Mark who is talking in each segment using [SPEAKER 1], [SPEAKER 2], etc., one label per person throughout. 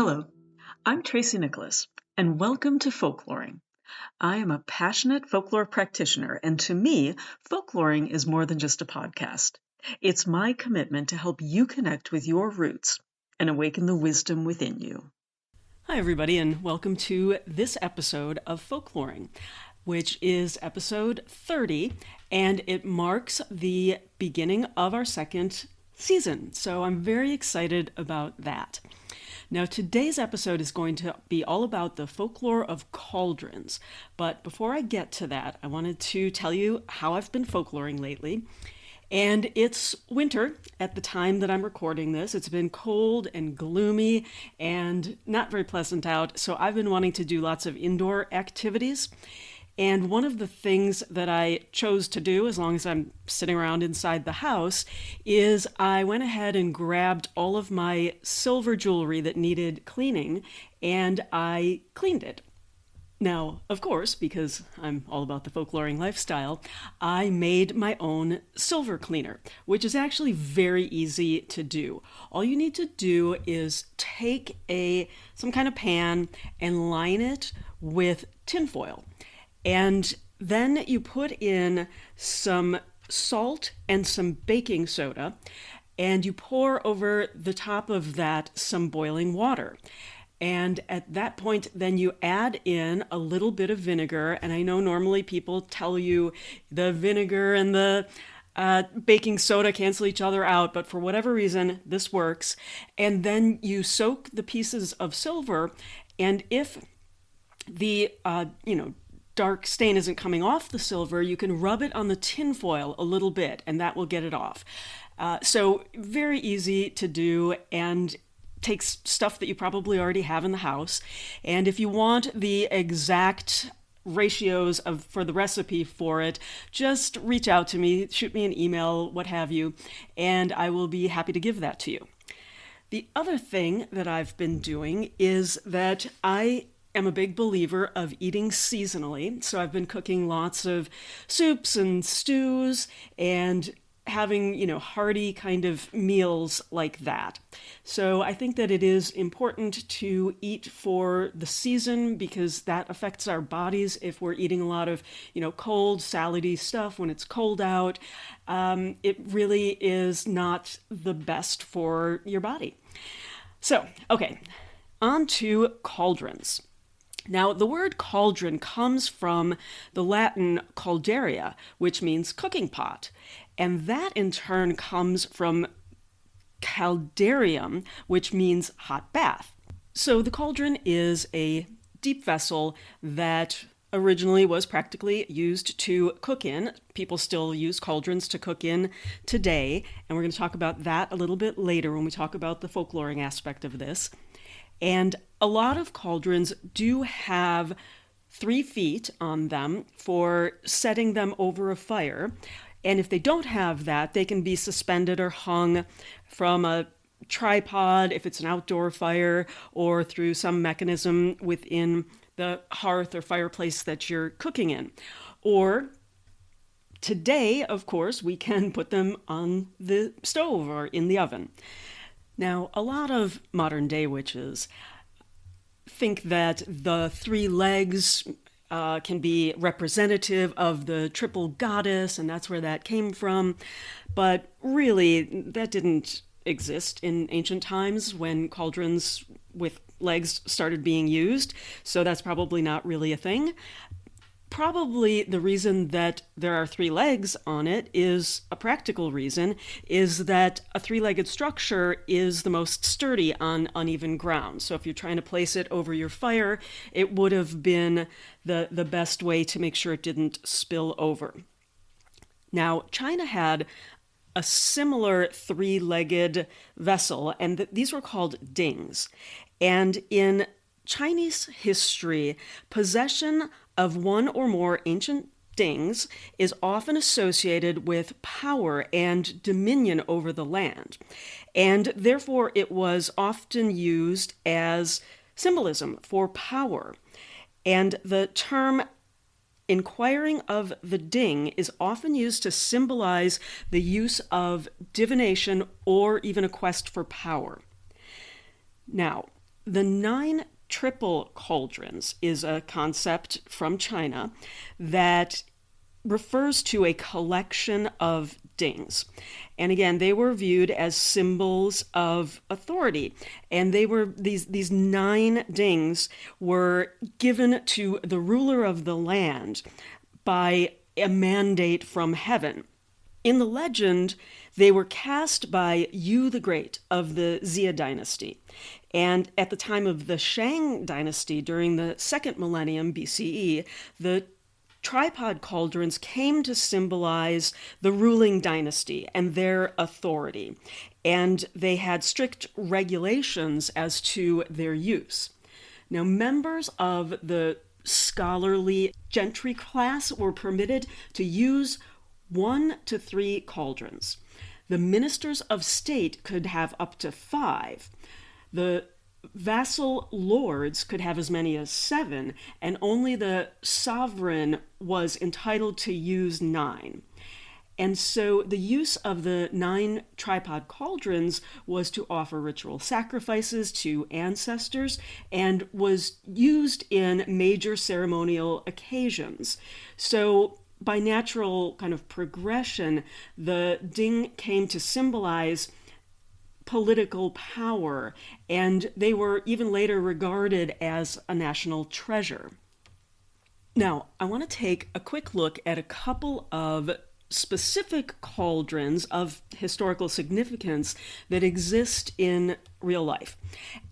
[SPEAKER 1] Hello, I'm Tracy Nicholas, and welcome to Folkloring. I am a passionate folklore practitioner, and to me, folkloring is more than just a podcast. It's my commitment to help you connect with your roots and awaken the wisdom within you.
[SPEAKER 2] Hi, everybody, and welcome to this episode of Folkloring, which is episode 30, and it marks the beginning of our second season. So I'm very excited about that. Now, today's episode is going to be all about the folklore of Cauldrons. But before I get to that, I wanted to tell you how I've been folkloring lately. And it's winter at the time that I'm recording this. It's been cold and gloomy and not very pleasant out. So I've been wanting to do lots of indoor activities. And one of the things that I chose to do, as long as I'm sitting around inside the house, is I went ahead and grabbed all of my silver jewelry that needed cleaning, and I cleaned it. Now, of course, because I'm all about the folkloring lifestyle, I made my own silver cleaner, which is actually very easy to do. All you need to do is take some kind of pan and line it with tinfoil. And then you put in some salt and some baking soda, and you pour over the top of that some boiling water. And at that point, then you add in a little bit of vinegar. And I know normally people tell you the vinegar and the baking soda cancel each other out, but for whatever reason, this works. And then you soak the pieces of silver, and if the, dark stain isn't coming off the silver, you can rub it on the tinfoil a little bit, and that will get it off. So very easy to do, and takes stuff that you probably already have in the house. And if you want the exact ratios for the recipe for it, just reach out to me, shoot me an email, what have you, and I will be happy to give that to you. The other thing that I've been doing is that I am a big believer of eating seasonally. So I've been cooking lots of soups and stews and having, hearty kind of meals like that. So I think that it is important to eat for the season because that affects our bodies. If we're eating a lot of, cold, salady stuff when it's cold out, it really is not the best for your body. So, okay, on to cauldrons. Now, the word cauldron comes from the Latin caldaria, which means cooking pot. And that in turn comes from caldarium, which means hot bath. So the cauldron is a deep vessel that originally was practically used to cook in. People still use cauldrons to cook in today. And we're going to talk about that a little bit later when we talk about the folkloring aspect of this. And a lot of cauldrons do have 3 feet on them for setting them over a fire. And if they don't have that, they can be suspended or hung from a tripod if it's an outdoor fire, or through some mechanism within the hearth or fireplace that you're cooking in. Or today, of course, we can put them on the stove or in the oven. Now, a lot of modern day witches think that the 3 legs can be representative of the triple goddess, and that's where that came from. But really, that didn't exist in ancient times when cauldrons with legs started being used, so that's probably not really a thing. Probably the reason that there are 3 legs on it is a practical reason, is that a 3-legged structure is the most sturdy on uneven ground. So if you're trying to place it over your fire, it would have been the best way to make sure it didn't spill over. Now, China had a similar 3-legged vessel, and these were called dings. And in Chinese history, possession of one or more ancient dings is often associated with power and dominion over the land, and therefore it was often used as symbolism for power. And the term inquiring of the ding is often used to symbolize the use of divination or even a quest for power. Now, The 9 triple cauldrons is a concept from China that refers to a collection of dings. And again, they were viewed as symbols of authority. And they were these 9 dings were given to the ruler of the land by a mandate from heaven. In the legend, they were cast by Yu the Great of the Xia dynasty. And at the time of the Shang dynasty, during the 2nd millennium BCE, the tripod cauldrons came to symbolize the ruling dynasty and their authority. And they had strict regulations as to their use. Now, members of the scholarly gentry class were permitted to use 1 to 3 cauldrons. The ministers of state could have up to 5. The vassal lords could have as many as 7, and only the sovereign was entitled to use 9. And so the use of the 9 tripod cauldrons was to offer ritual sacrifices to ancestors and was used in major ceremonial occasions. So by natural kind of progression, the ding came to symbolize political power, and they were even later regarded as a national treasure. Now, I want to take a quick look at a couple of specific cauldrons of historical significance that exist in real life.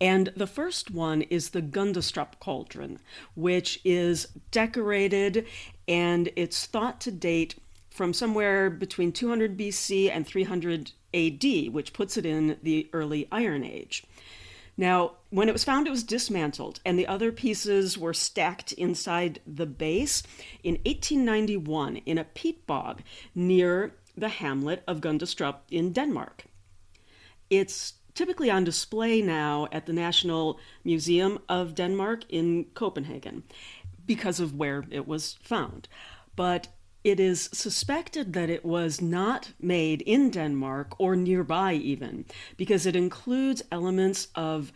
[SPEAKER 2] And the first one is the Gundestrup cauldron, which is decorated, and it's thought to date from somewhere between 200 BC and 300 AD, which puts it in the early Iron Age. Now, when it was found, it was dismantled, and the other pieces were stacked inside the base in 1891 in a peat bog near the hamlet of Gundestrup in Denmark. It's typically on display now at the National Museum of Denmark in Copenhagen because of where it was found. But it is suspected that it was not made in Denmark or nearby even, because it includes elements of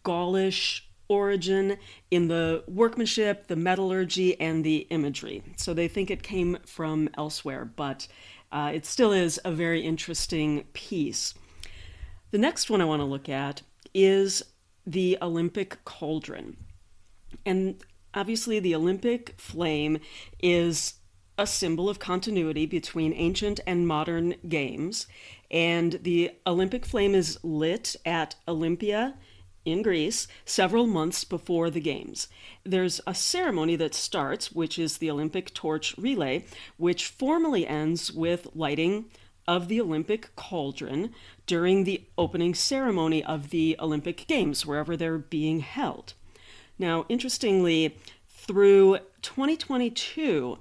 [SPEAKER 2] Gaulish origin in the workmanship, the metallurgy, and the imagery. So they think it came from elsewhere, but it still is a very interesting piece. The next one I want to look at is the Olympic cauldron. And obviously the Olympic flame is a symbol of continuity between ancient and modern games. And the Olympic flame is lit at Olympia in Greece several months before the games. There's a ceremony that starts, which is the Olympic torch relay, which formally ends with lighting of the Olympic cauldron during the opening ceremony of the Olympic Games, wherever they're being held. Now, interestingly, through 2022,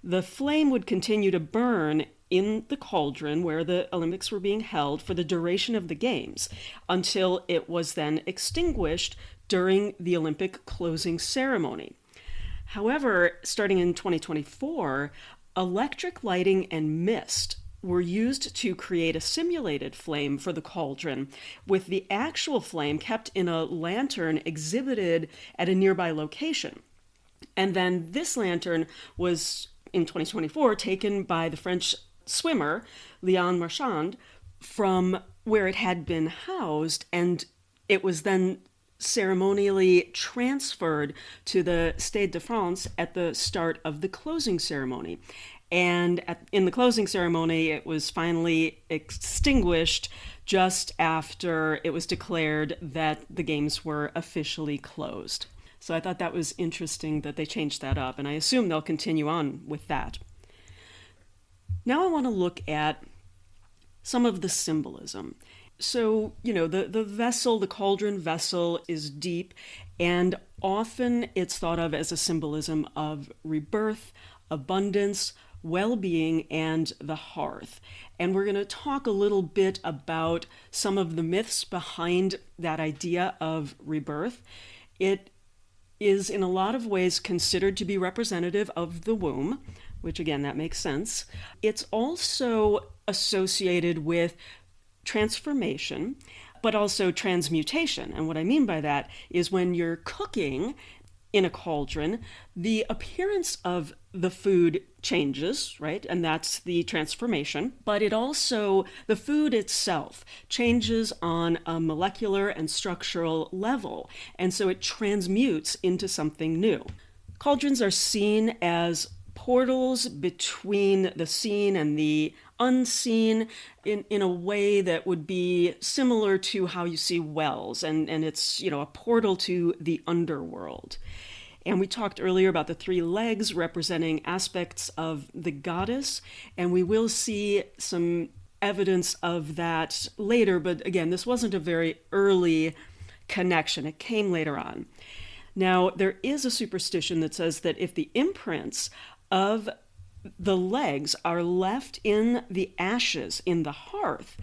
[SPEAKER 2] the flame would continue to burn in the cauldron where the Olympics were being held for the duration of the Games, until it was then extinguished during the Olympic closing ceremony. However, starting in 2024, electric lighting and mist were used to create a simulated flame for the cauldron, with the actual flame kept in a lantern exhibited at a nearby location. And then this lantern was, in 2024, taken by the French swimmer Léon Marchand from where it had been housed, and it was then ceremonially transferred to the Stade de France at the start of the closing ceremony. And in the closing ceremony, it was finally extinguished just after it was declared that the games were officially closed. So I thought that was interesting that they changed that up, and I assume they'll continue on with that. Now I want to look at some of the symbolism. So, the vessel, the cauldron vessel, is deep, and often it's thought of as a symbolism of rebirth, abundance, well-being, and the hearth. And we're going to talk a little bit about some of the myths behind that idea of rebirth. It is in a lot of ways considered to be representative of the womb, which again, that makes sense. It's also associated with transformation, but also transmutation. And what I mean by that is when you're cooking in a cauldron, the appearance of the food changes, right? And that's the transformation. But it also, the food itself changes on a molecular and structural level. And so it transmutes into something new. Cauldrons are seen as portals between the seen and the unseen in a way that would be similar to how you see wells. And it's, a portal to the underworld. And we talked earlier about the 3 legs representing aspects of the goddess, and we will see some evidence of that later, but again, this wasn't a very early connection. It came later on. Now, there is a superstition that says that if the imprints of the legs are left in the ashes in the hearth,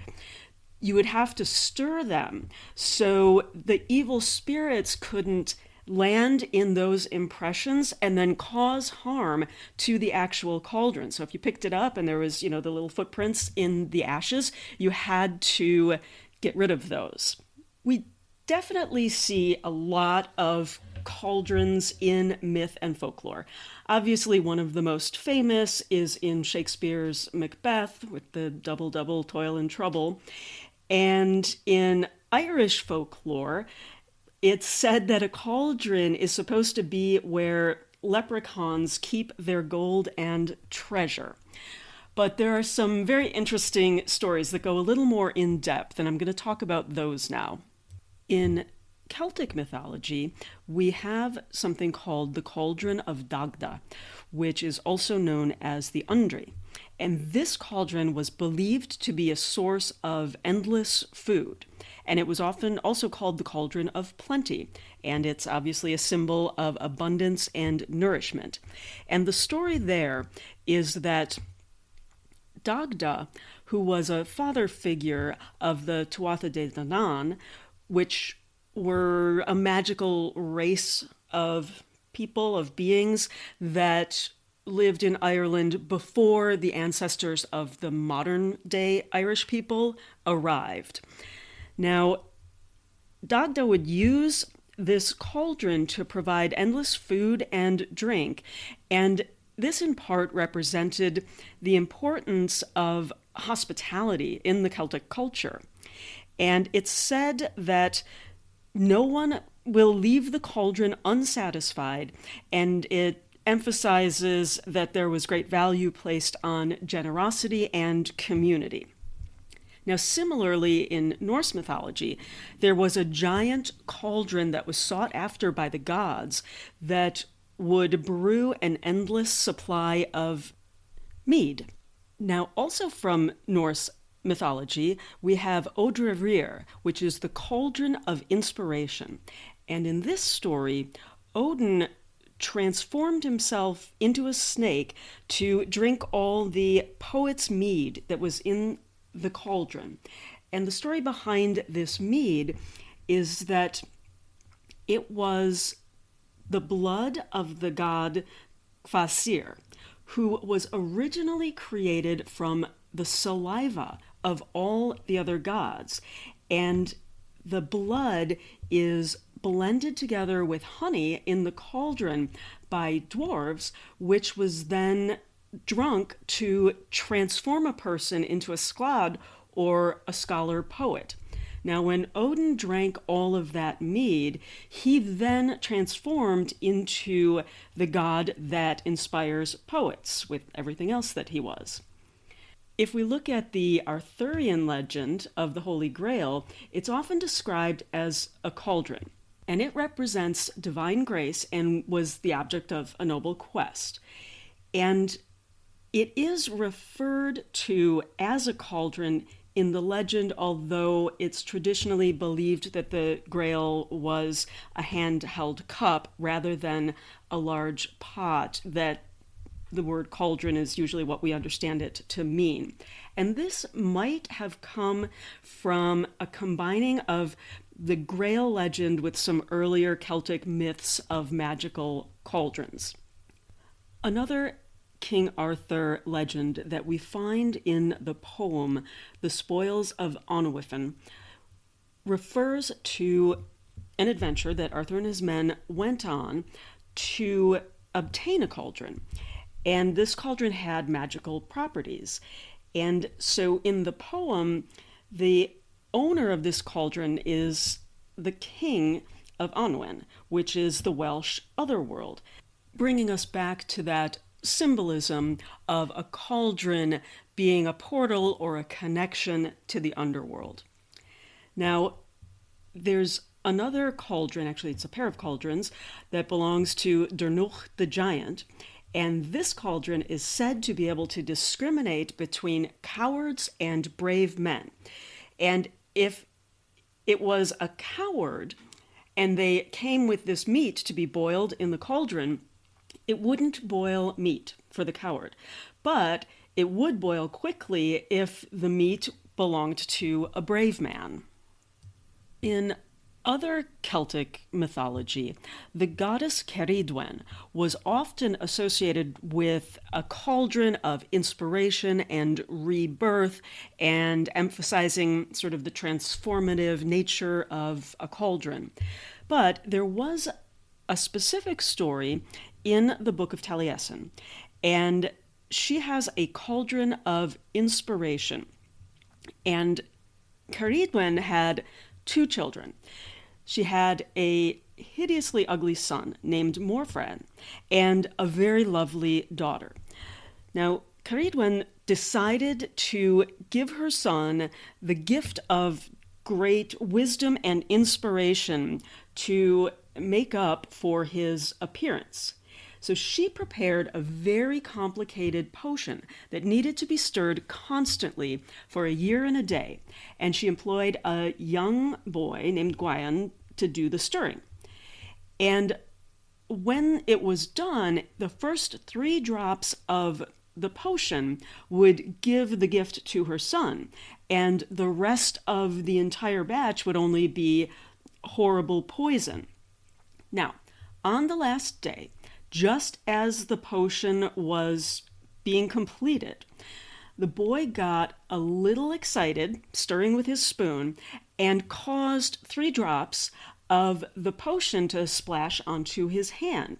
[SPEAKER 2] you would have to stir them so the evil spirits couldn't land in those impressions and then cause harm to the actual cauldron. So if you picked it up and there was, the little footprints in the ashes, you had to get rid of those. We definitely see a lot of cauldrons in myth and folklore. Obviously, one of the most famous is in Shakespeare's Macbeth with the double, double, toil and trouble. And in Irish folklore, it's said that a cauldron is supposed to be where leprechauns keep their gold and treasure. But there are some very interesting stories that go a little more in depth, and I'm going to talk about those now. In Celtic mythology, we have something called the Cauldron of Dagda, which is also known as the Undri. And this cauldron was believed to be a source of endless food. And it was often also called the Cauldron of Plenty. And it's obviously a symbol of abundance and nourishment. And the story there is that Dagda, who was a father figure of the Tuatha De Danann, which were a magical race of people, of beings that lived in Ireland before the ancestors of the modern day Irish people arrived. Now, Dagda would use this cauldron to provide endless food and drink, and this in part represented the importance of hospitality in the Celtic culture. And it's said that no one will leave the cauldron unsatisfied, and it emphasizes that there was great value placed on generosity and community. Now, similarly, in Norse mythology, there was a giant cauldron that was sought after by the gods that would brew an endless supply of mead. Now, also from Norse mythology, we have Odrevir, which is the cauldron of inspiration. And in this story, Odin transformed himself into a snake to drink all the poet's mead that was in the cauldron. And the story behind this mead is that it was the blood of the god Kvasir, who was originally created from the saliva of all the other gods. And the blood is blended together with honey in the cauldron by dwarves, which was then drunk to transform a person into a skald or a scholar poet. Now, when Odin drank all of that mead, he then transformed into the god that inspires poets with everything else that he was. If we look at the Arthurian legend of the Holy Grail, it's often described as a cauldron, and it represents divine grace and was the object of a noble quest. And it is referred to as a cauldron in the legend, although it's traditionally believed that the Grail was a handheld cup rather than a large pot, that the word cauldron is usually what we understand it to mean. And this might have come from a combining of the Grail legend with some earlier Celtic myths of magical cauldrons. Another King Arthur legend that we find in the poem The Spoils of Onwifin refers to an adventure that Arthur and his men went on to obtain a cauldron. And this cauldron had magical properties. And so in the poem, the owner of this cauldron is the king of Anwen, which is the Welsh otherworld, bringing us back to that symbolism of a cauldron being a portal or a connection to the underworld. Now, there's another cauldron, actually it's a pair of cauldrons, that belongs to Dernuch the giant, and this cauldron is said to be able to discriminate between cowards and brave men. And if it was a coward and they came with this meat to be boiled in the cauldron, it wouldn't boil meat for the coward, but it would boil quickly if the meat belonged to a brave man. In other Celtic mythology, the goddess Ceridwen was often associated with a cauldron of inspiration and rebirth, and emphasizing sort of the transformative nature of a cauldron. But there was a specific story in the Book of Taliesin, and she has a cauldron of inspiration. And Ceridwen had 2 children. She had a hideously ugly son named Morfran and a very lovely daughter. Now, Ceridwen decided to give her son the gift of great wisdom and inspiration to make up for his appearance. So she prepared a very complicated potion that needed to be stirred constantly for a year and a day, and she employed a young boy named Gwayan to do the stirring. And when it was done, the first 3 drops of the potion would give the gift to her son, and the rest of the entire batch would only be horrible poison. Now, on the last day, just as the potion was being completed, the boy got a little excited, stirring with his spoon, and caused 3 drops of the potion to splash onto his hand.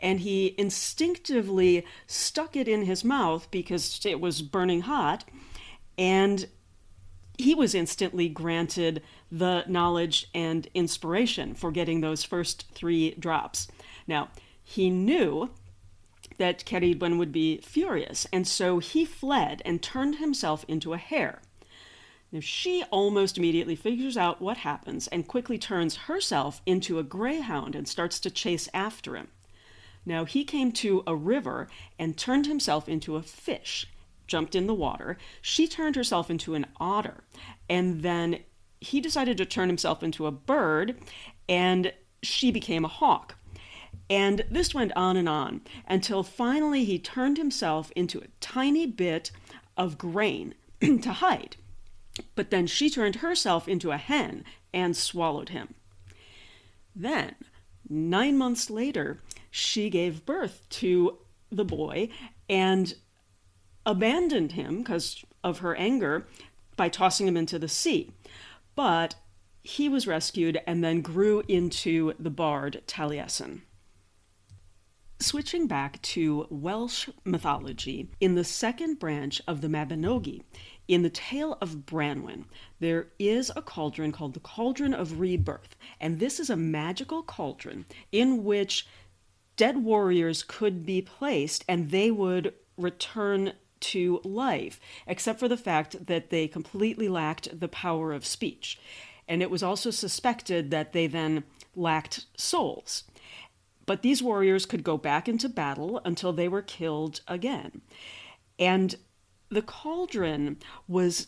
[SPEAKER 2] And he instinctively stuck it in his mouth because it was burning hot, and he was instantly granted the knowledge and inspiration for getting those first 3 drops. Now, he knew that Ceridwen would be furious, and so he fled and turned himself into a hare. Now, she almost immediately figures out what happens and quickly turns herself into a greyhound and starts to chase after him. Now, he came to a river and turned himself into a fish, jumped in the water. She turned herself into an otter, and then he decided to turn himself into a bird, and she became a hawk. And this went on until finally he turned himself into a tiny bit of grain to hide. But then she turned herself into a hen and swallowed him. Then, 9 months later, she gave birth to the boy and abandoned him because of her anger by tossing him into the sea. But he was rescued and then grew into the bard Taliesin. Switching back to Welsh mythology, in the second branch of the Mabinogi, in the tale of Branwen, there is a cauldron called the Cauldron of Rebirth, and this is a magical cauldron in which dead warriors could be placed and they would return to life, except for the fact that they completely lacked the power of speech. And it was also suspected that they then lacked souls. But these warriors could go back into battle until they were killed again. And the cauldron was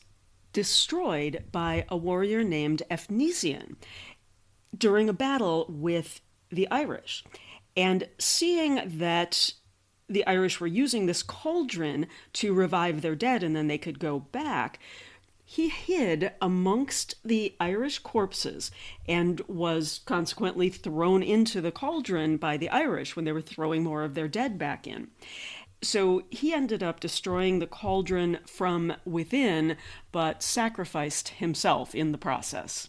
[SPEAKER 2] destroyed by a warrior named Efnisian during a battle with the Irish. And seeing that the Irish were using this cauldron to revive their dead and then they could go back, he hid amongst the Irish corpses and was consequently thrown into the cauldron by the Irish when they were throwing more of their dead back in. So he ended up destroying the cauldron from within, but sacrificed himself in the process.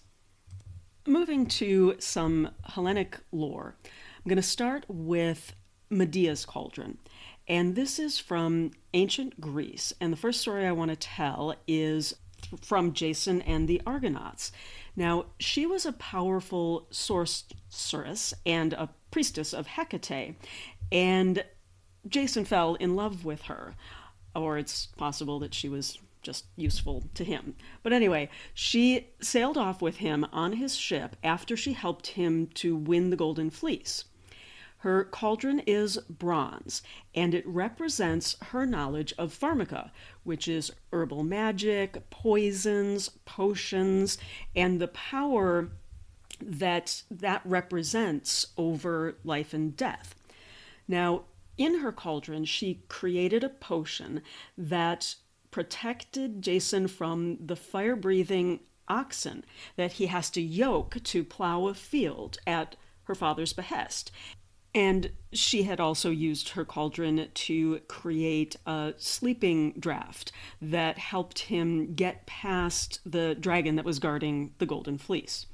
[SPEAKER 2] moving to some Hellenic lore, I'm going to start with Medea's cauldron. And this is from ancient Greece. And the first story I want to tell is from Jason and the Argonauts. Now, she was a powerful sorceress and a priestess of Hecate, and Jason fell in love with her. Or it's possible that she was just useful to him. But anyway, she sailed off with him on his ship after she helped him to win the Golden Fleece. Her cauldron is bronze, and it represents her knowledge of pharmaca, which is herbal magic, poisons, potions, and the power that represents over life and death. Now, in her cauldron, she created a potion that protected Jason from the fire-breathing oxen that he has to yoke to plow a field at her father's behest. And she had also used her cauldron to create a sleeping draft that helped him get past the dragon that was guarding the Golden Fleece.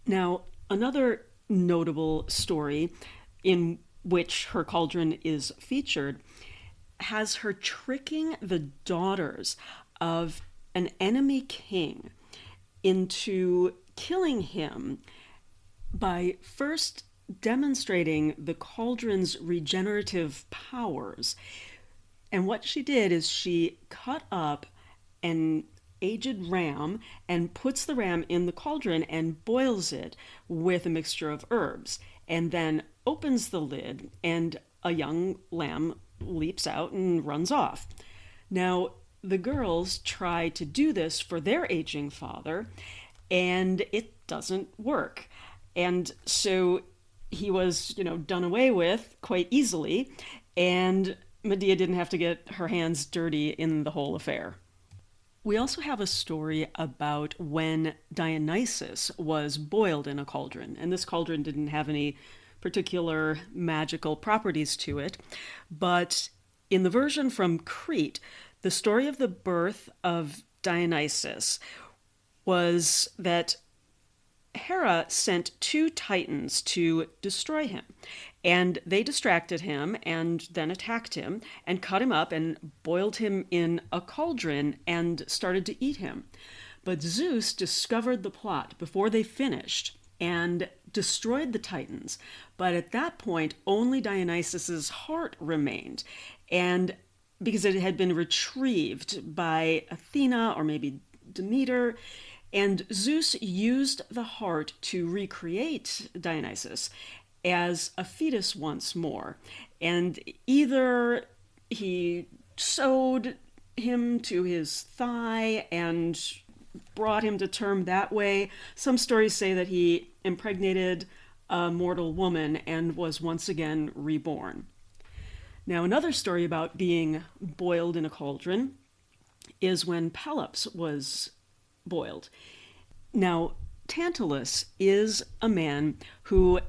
[SPEAKER 2] Now, another notable story in which her cauldron is featured has her tricking the daughters of an enemy king into killing him by first demonstrating the cauldron's regenerative powers. And what she did is she cut up an aged ram and puts the ram in the cauldron and boils it with a mixture of herbs, and then opens the lid, and a young lamb leaps out and runs off. Now, the girls try to do this for their aging father, and it doesn't work. And so he was, done away with quite easily, and Medea didn't have to get her hands dirty in the whole affair. We also have a story about when Dionysus was boiled in a cauldron, and this cauldron didn't have any particular magical properties to it, but in the version from Crete, the story of the birth of Dionysus was that Hera sent 2 titans to destroy him, and they distracted him and then attacked him and cut him up and boiled him in a cauldron and started to eat him. But Zeus discovered the plot before they finished and destroyed the titans. But at that point, only Dionysus's heart remained, and because it had been retrieved by Athena or maybe Demeter, and Zeus used the heart to recreate Dionysus as a fetus once more. And either he sewed him to his thigh and brought him to term that way. Some stories say that he impregnated a mortal woman and was once again reborn. Now, another story about being boiled in a cauldron is when Pelops was boiled. Now, Tantalus is a man who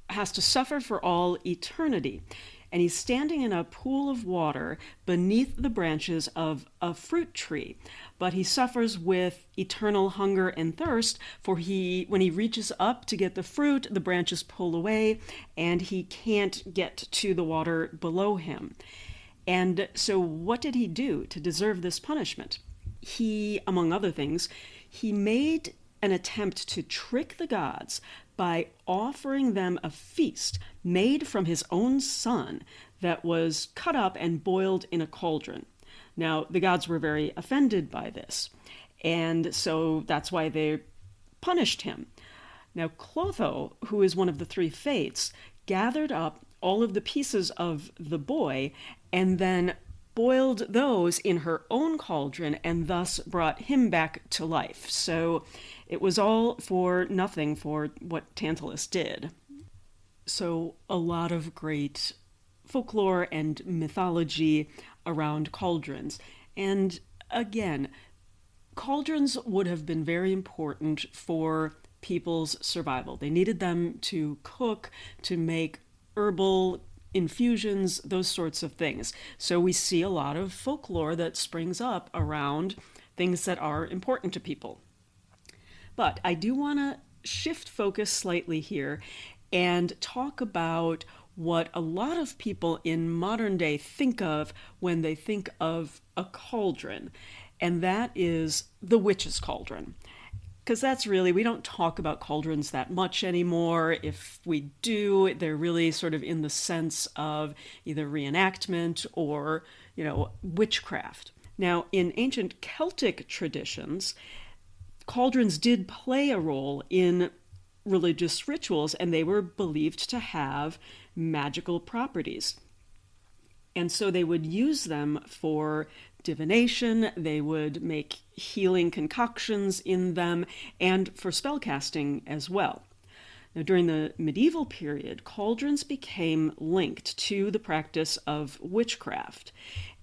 [SPEAKER 2] has to suffer for all eternity, and he's standing in a pool of water beneath the branches of a fruit tree, but he suffers with eternal hunger and thirst, for when he reaches up to get the fruit, the branches pull away, and he can't get to the water below him. And so what did he do to deserve this punishment? He, among other things, he made an attempt to trick the gods by offering them a feast made from his own son that was cut up and boiled in a cauldron. Now, the gods were very offended by this, and so that's why they punished him. Now, Clotho, who is one of the 3 fates, gathered up all of the pieces of the boy and then boiled those in her own cauldron and thus brought him back to life. So it was all for nothing for what Tantalus did. So a lot of great folklore and mythology around cauldrons. And again, cauldrons would have been very important for people's survival. They needed them to cook, to make herbal infusions, those sorts of things. So we see a lot of folklore that springs up around things that are important to people. But I do want to shift focus slightly here and talk about what a lot of people in modern day think of when they think of a cauldron, and that is the witch's cauldron. Because that's really, we don't talk about cauldrons that much anymore. If we do, they're really sort of in the sense of either reenactment or, witchcraft. Now, in ancient Celtic traditions, cauldrons did play a role in religious rituals, and they were believed to have magical properties. And so they would use them for divination, they would make healing concoctions in them, and for spellcasting as well. Now, during the medieval period, cauldrons became linked to the practice of witchcraft.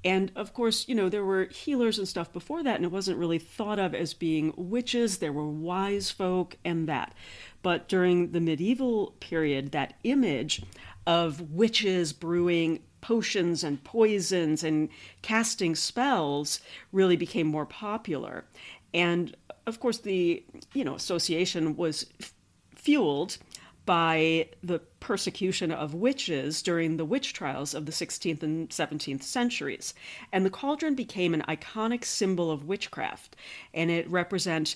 [SPEAKER 2] And of course, there were healers and stuff before that, and it wasn't really thought of as being witches. There were wise folk and that. But during the medieval period, that image of witches brewing potions and poisons and casting spells really became more popular. And of course, the association was fueled by the persecution of witches during the witch trials of the 16th and 17th centuries. And the cauldron became an iconic symbol of witchcraft, and it represents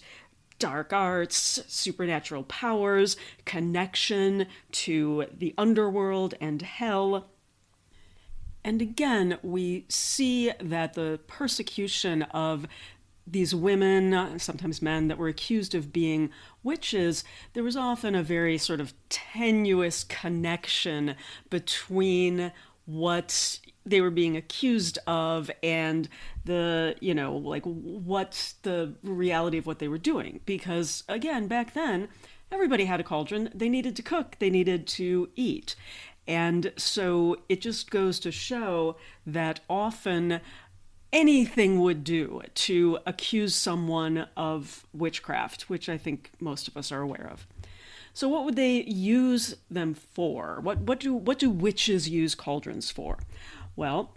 [SPEAKER 2] dark arts, supernatural powers, connection to the underworld and hell. And again, we see that the persecution of these women, sometimes men, that were accused of being witches, there was often a very sort of tenuous connection between what they were being accused of and the, what the reality of what they were doing. Because again, back then, everybody had a cauldron. They needed to cook. They needed to eat. And so it just goes to show that often anything would do to accuse someone of witchcraft, which I think most of us are aware of. So what would they use them for? What do witches use cauldrons for? Well,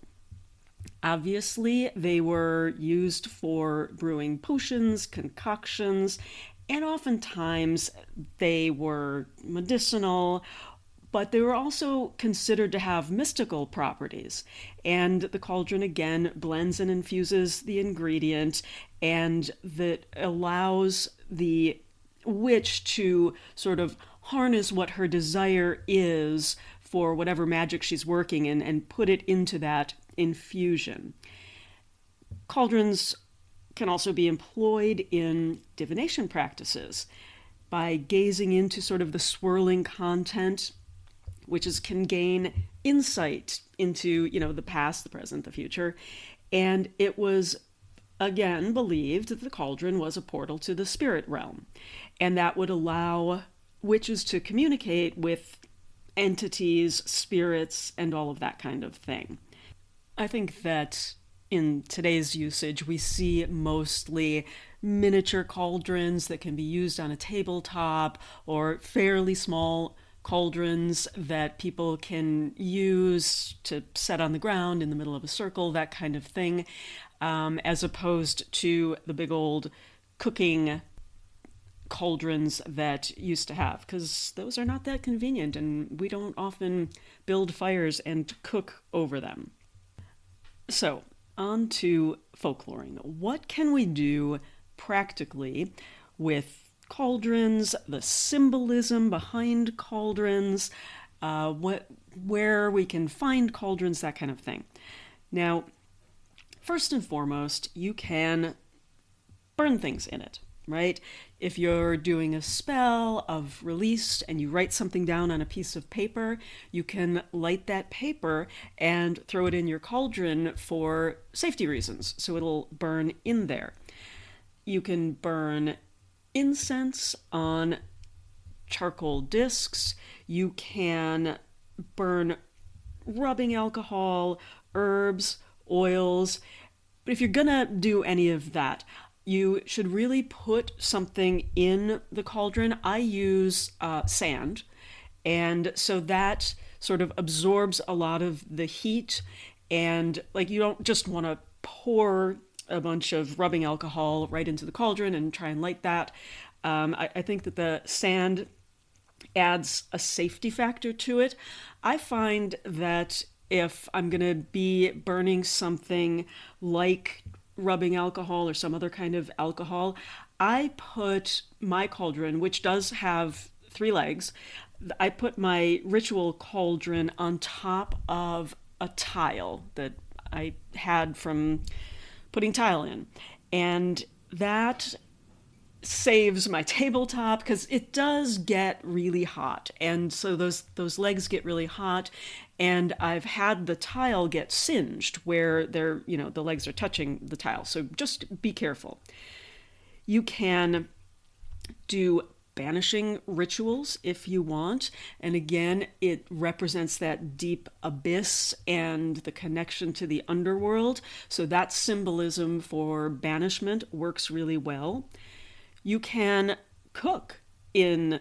[SPEAKER 2] obviously they were used for brewing potions, concoctions, and oftentimes they were medicinal, but they were also considered to have mystical properties. And the cauldron, again, blends and infuses the ingredient, and that allows the witch to sort of harness what her desire is for whatever magic she's working in and put it into that infusion. Cauldrons can also be employed in divination practices by gazing into sort of the swirling content. Witches can gain insight into, the past, the present, the future. And it was, again, believed that the cauldron was a portal to the spirit realm. And that would allow witches to communicate with entities, spirits, and all of that kind of thing. I think that in today's usage, we see mostly miniature cauldrons that can be used on a tabletop, or fairly small cauldrons that people can use to set on the ground in the middle of a circle, that kind of thing, as opposed to the big old cooking cauldrons that used to have, because those are not that convenient and we don't often build fires and cook over them. So, on to folkloring. What can we do practically with cauldrons, the symbolism behind cauldrons, where we can find cauldrons, that kind of thing. Now, first and foremost, you can burn things in it, right? If you're doing a spell of release and you write something down on a piece of paper, you can light that paper and throw it in your cauldron for safety reasons, so it'll burn in there. You can burn incense on charcoal discs. You can burn rubbing alcohol, herbs, oils. But if you're gonna do any of that, you should really put something in the cauldron. I use sand, and so that sort of absorbs a lot of the heat, and you don't just want to pour a bunch of rubbing alcohol right into the cauldron and try and light that. I think that the sand adds a safety factor to it. I find that if I'm going to be burning something like rubbing alcohol or some other kind of alcohol, I put my cauldron, which does have 3 legs, I put my ritual cauldron on top of a tile that I had from putting tile in. And that saves my tabletop because it does get really hot, and so those legs get really hot, and I've had the tile get singed where they're, the legs are touching the tile. So just be careful. You can do banishing rituals if you want, and again, it represents that deep abyss and the connection to the underworld, so that symbolism for banishment works really well. You can cook in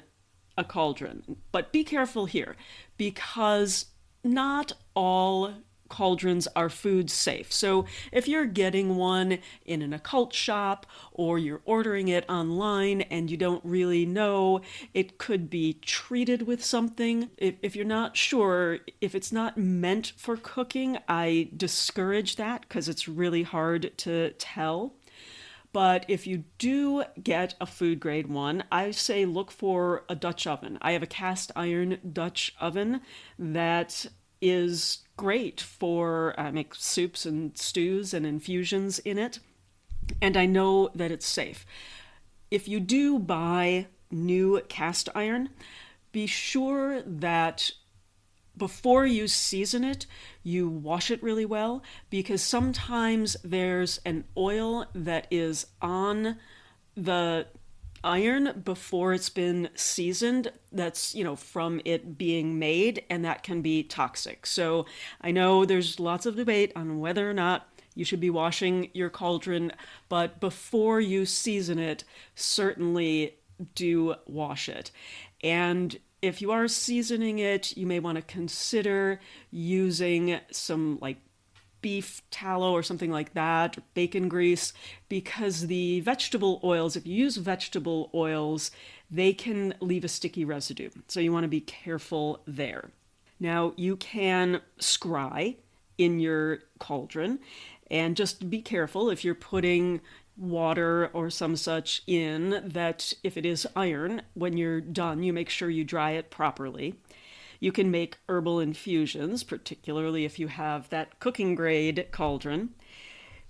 [SPEAKER 2] a cauldron, but be careful here because not all cauldrons are food safe. So if you're getting one in an occult shop or you're ordering it online and you don't really know, it could be treated with something. If you're not sure, if it's not meant for cooking, I discourage that because it's really hard to tell. But if you do get a food grade one, I say look for a Dutch oven. I have a cast iron Dutch oven that is great for, I make soups and stews and infusions in it, and I know that it's safe. If you do buy new cast iron, be sure that before you season it, you wash it really well, because sometimes there's an oil that is on the iron before it's been seasoned that's, from it being made, and that can be toxic. So I know there's lots of debate on whether or not you should be washing your cauldron, but before you season it, certainly do wash it. And if you are seasoning it, you may want to consider using some beef tallow or something like that, or bacon grease, because the vegetable oils, if you use vegetable oils, they can leave a sticky residue. So you want to be careful there. Now, you can scry in your cauldron, and just be careful if you're putting water or some such in, that if it is iron, when you're done, you make sure you dry it properly. You can make herbal infusions, particularly if you have that cooking grade cauldron.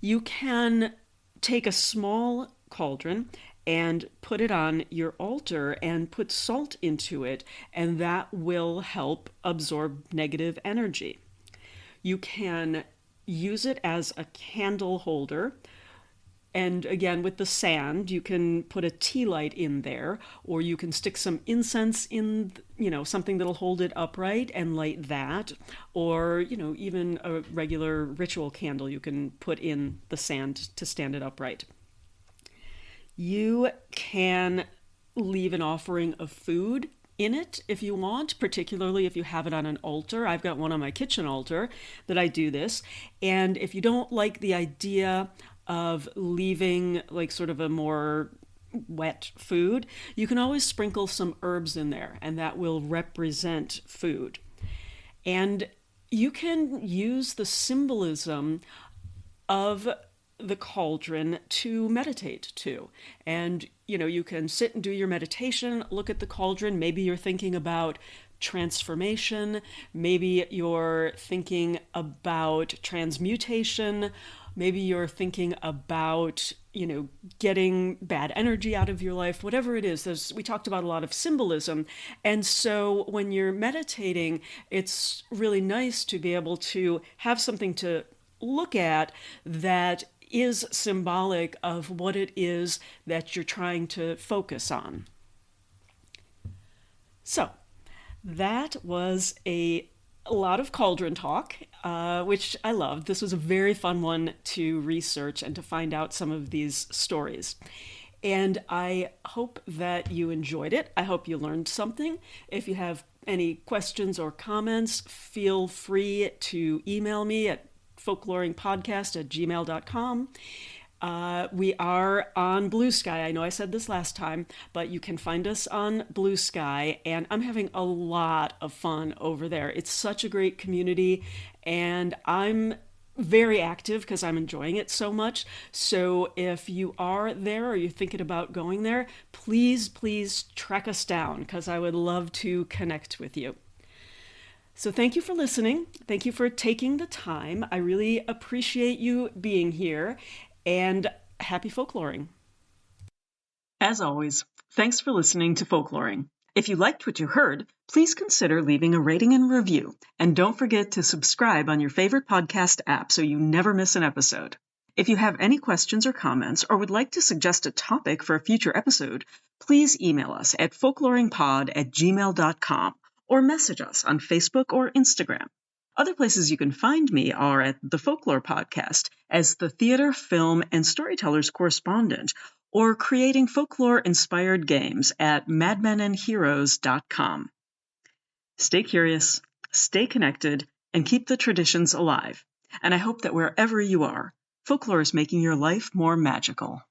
[SPEAKER 2] You can take a small cauldron and put it on your altar and put salt into it, and that will help absorb negative energy. You can use it as a candle holder. And again, with the sand, you can put a tea light in there, or you can stick some incense in, something that'll hold it upright and light that. Or, even a regular ritual candle you can put in the sand to stand it upright. You can leave an offering of food in it if you want, particularly if you have it on an altar. I've got one on my kitchen altar that I do this. And if you don't like the idea of leaving sort of a more wet food, you can always sprinkle some herbs in there, and that will represent food. And you can use the symbolism of the cauldron to meditate too. And you can sit and do your meditation, look at the cauldron. Maybe you're thinking about transformation, maybe you're thinking about transmutation, maybe you're thinking about, getting bad energy out of your life, whatever it is. We talked about a lot of symbolism. And so when you're meditating, it's really nice to be able to have something to look at that is symbolic of what it is that you're trying to focus on. So that was a lot of cauldron talk, which I loved. This was a very fun one to research and to find out some of these stories. And I hope that you enjoyed it. I hope you learned something. If you have any questions or comments, feel free to email me at folkloringpodcast@gmail.com. We are on Blue Sky. I know I said this last time, but you can find us on Blue Sky, and I'm having a lot of fun over there. It's such a great community, and I'm very active because I'm enjoying it so much. So if you are there or you're thinking about going there, please track us down because I would love to connect with you. So thank you for listening. Thank you for taking the time. I really appreciate you being here, and happy folkloring.
[SPEAKER 1] As always, thanks for listening to Folkloring. If you liked what you heard, please consider leaving a rating and review, and don't forget to subscribe on your favorite podcast app so you never miss an episode. If you have any questions or comments or would like to suggest a topic for a future episode, please email us at folkloringpod@gmail.com or message us on Facebook or Instagram. Other places you can find me are at the Folklore Podcast as the theater, film, and storytellers correspondent, or creating folklore-inspired games at madmenandheroes.com. Stay curious, stay connected, and keep the traditions alive. And I hope that wherever you are, folklore is making your life more magical.